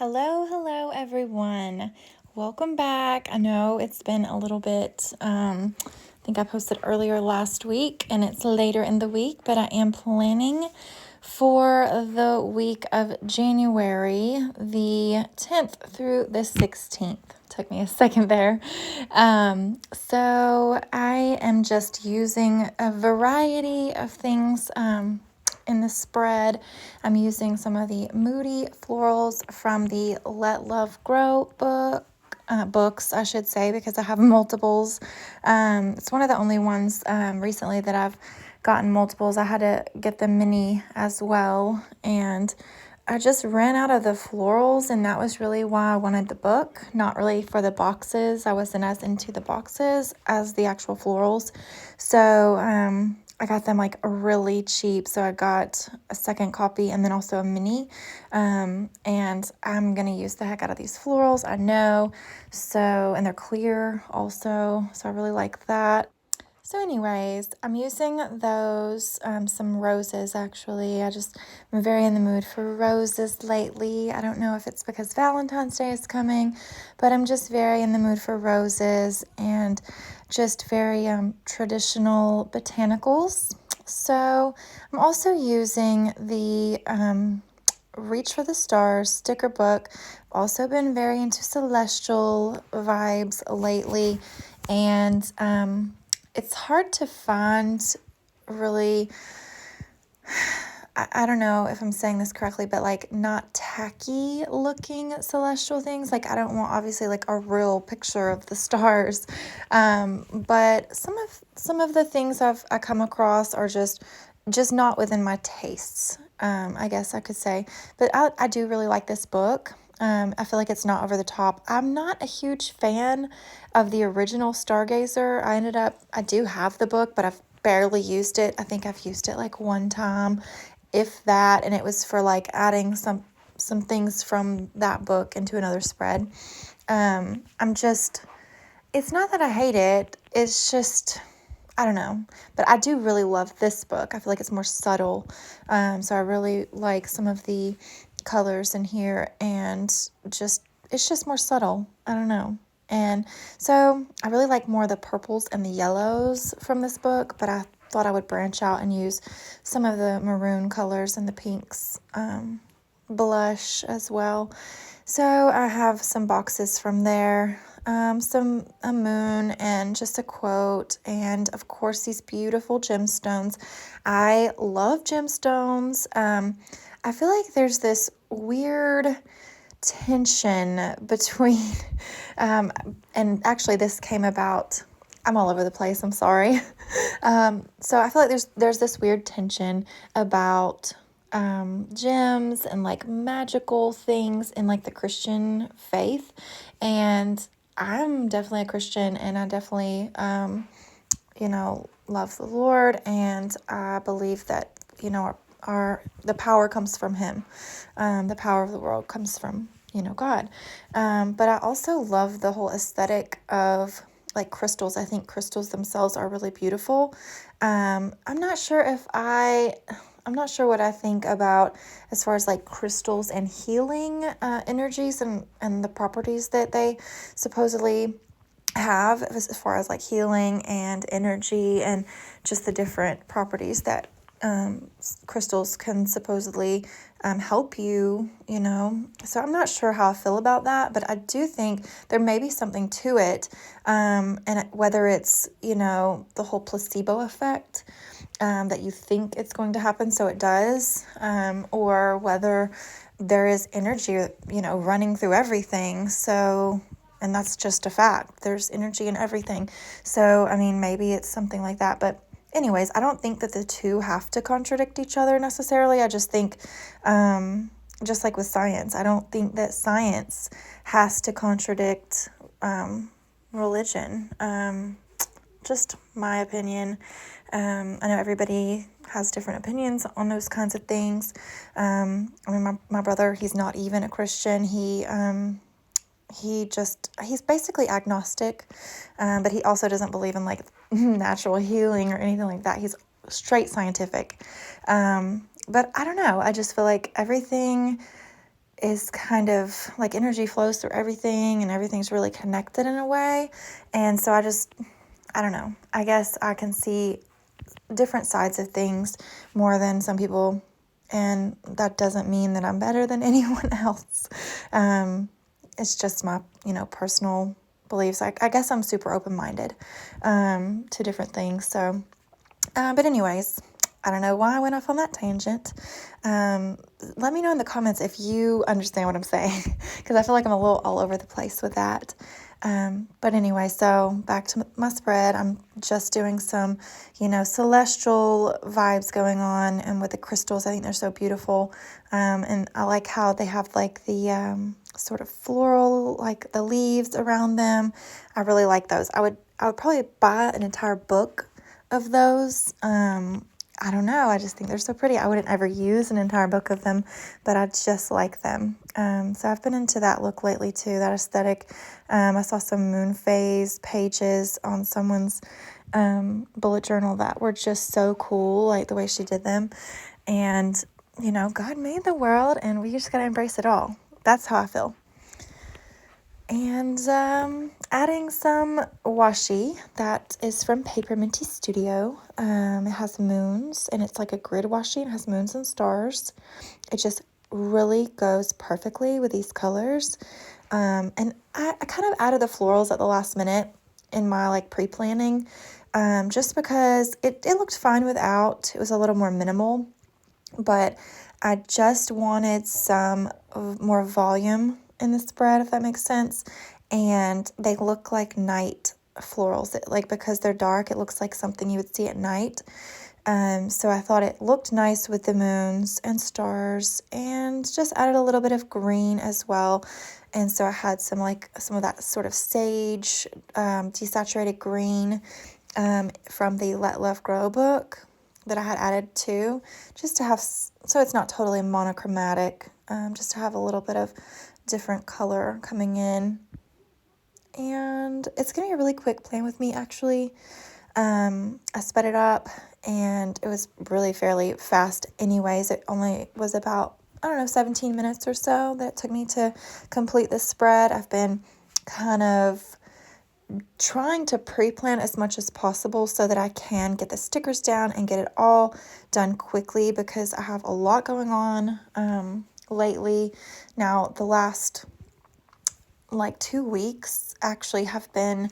Hello, everyone. Welcome back. I know it's been a little bit, I think I posted earlier last week and it's later in the week, but I am planning for the week of January, the 10th through the 16th. Took me a second there. So I am just using a variety of things, in the spread. I'm using some of the Moody florals from the Let Love Grow books, I should say, because I have multiples. It's one of the only ones recently that I've gotten multiples. I had to get the mini as well, and I just ran out of the florals, and that was really why I wanted the book, not really for the boxes. I wasn't as into the boxes as the actual florals. So I got them like really cheap. So I got a second copy and then also a mini. And I'm going to use the heck out of these florals, I know. So, and they're clear also. So I really like that. So anyways, I'm using those, some roses actually. I'm very in the mood for roses lately. I don't know if it's because Valentine's Day is coming, but I'm just very in the mood for roses and just very traditional botanicals. So I'm also using the Reach for the Stars sticker book. Also been very into celestial vibes lately, and it's hard to find really, I don't know if I'm saying this correctly, but like not tacky looking celestial things. Like I don't want obviously like a real picture of the stars, but some of the things I come across are just not within my tastes. I guess I could say, but I do really like this book. I feel like it's not over the top. I'm not a huge fan of the original Stargazer. I do have the book, but I've barely used it. I think I've used it like one time, if that, and it was for like adding some things from that book into another spread. It's not that I hate it. It's just, I don't know, but I do really love this book. I feel like it's more subtle. So I really like some of the colors in here, and it's just more subtle. I don't know. And so I really like more the purples and the yellows from this book, but I thought I would branch out and use some of the maroon colors and the pinks, blush as well. So I have some boxes from there, a moon and just a quote, and of course these beautiful gemstones. I love gemstones. I feel like there's this weird tension between, and actually this came about, I'm all over the place, I'm sorry. So I feel like there's this weird tension about gems and like magical things in like the Christian faith. And I'm definitely a Christian, and I definitely, love the Lord, and I believe that, the power comes from Him. The power of the world comes from, God. But I also love the whole aesthetic of like crystals. I think crystals themselves are really beautiful. I'm not sure what I think about as far as like crystals and healing energies and the properties that they supposedly have as far as like healing and energy and just the different properties that crystals can supposedly help you, So I'm not sure how I feel about that, but I do think there may be something to it. And whether it's, the whole placebo effect, that you think it's going to happen, so it does, or whether there is energy, running through everything. So, and that's just a fact. There's energy in everything. So, I mean, maybe it's something like that, but anyways, I don't think that the two have to contradict each other necessarily. I just think, just like with science, I don't think that science has to contradict religion. Just my opinion. I know everybody has different opinions on those kinds of things. I mean, my brother, he's not even a Christian. He's basically agnostic, but he also doesn't believe in like natural healing or anything like that. He's straight scientific. But I don't know. I just feel like everything is kind of like energy flows through everything and everything's really connected in a way. And so I don't know, I guess I can see different sides of things more than some people, and that doesn't mean that I'm better than anyone else. It's just my, personal beliefs. I guess I'm super open-minded to different things. So, but anyways, I don't know why I went off on that tangent. Let me know in the comments if you understand what I'm saying, because I feel like I'm a little all over the place with that. But anyway, so back to my spread. I'm just doing some, celestial vibes going on, and with the crystals, I think they're so beautiful. And I like how they have like the sort of floral, like the leaves around them. I really like those. I would probably buy an entire book of those. I don't know. I just think they're so pretty. I wouldn't ever use an entire book of them, but I just like them. So I've been into that look lately too, that aesthetic. I saw some moon phase pages on someone's bullet journal that were just so cool, like the way she did them. And, God made the world and we just got to embrace it all. That's how I feel. And adding some washi that is from Paper Minty Studio. It has moons, and it's like a grid washi. It has moons and stars. It just really goes perfectly with these colors. And I kind of added the florals at the last minute in my like pre-planning, just because it looked fine without. It was a little more minimal, but I just wanted some more volume in the spread, if that makes sense. And they look like night florals, because they're dark, it looks like something you would see at night. So I thought it looked nice with the moons and stars, and just added a little bit of green as well. And so I had some of that sort of sage, desaturated green from the Let Love Grow book that I had added too, just to have, so it's not totally monochromatic, just to have a little bit of different color coming in. And it's gonna be a really quick plan with me, actually. I sped it up and it was really fairly fast anyways. It only was about, 17 minutes or so that it took me to complete this spread. I've been kind of trying to pre-plan as much as possible so that I can get the stickers down and get it all done quickly, because I have a lot going on lately. Now, the last 2 weeks actually have been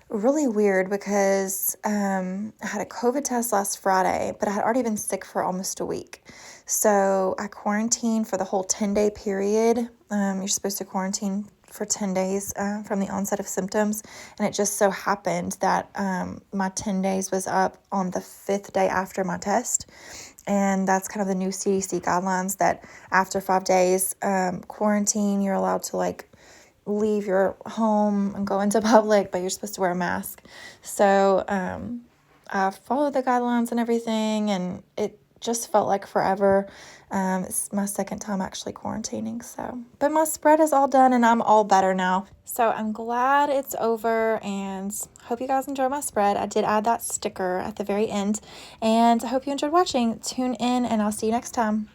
really weird, because I had a COVID test last Friday, but I had already been sick for almost a week. So I quarantined for the whole 10-day period. You're supposed to quarantine for 10 days from the onset of symptoms. And it just so happened that my 10 days was up on the 5th day after my test. And that's kind of the new CDC guidelines, that after 5 days quarantine, you're allowed to leave your home and go into public, but you're supposed to wear a mask. So I followed the guidelines and everything, and it just felt like forever. It's my second time actually quarantining. But my spread is all done and I'm all better now. So I'm glad it's over, and hope you guys enjoy my spread. I did add that sticker at the very end, and I hope you enjoyed watching. Tune in and I'll see you next time.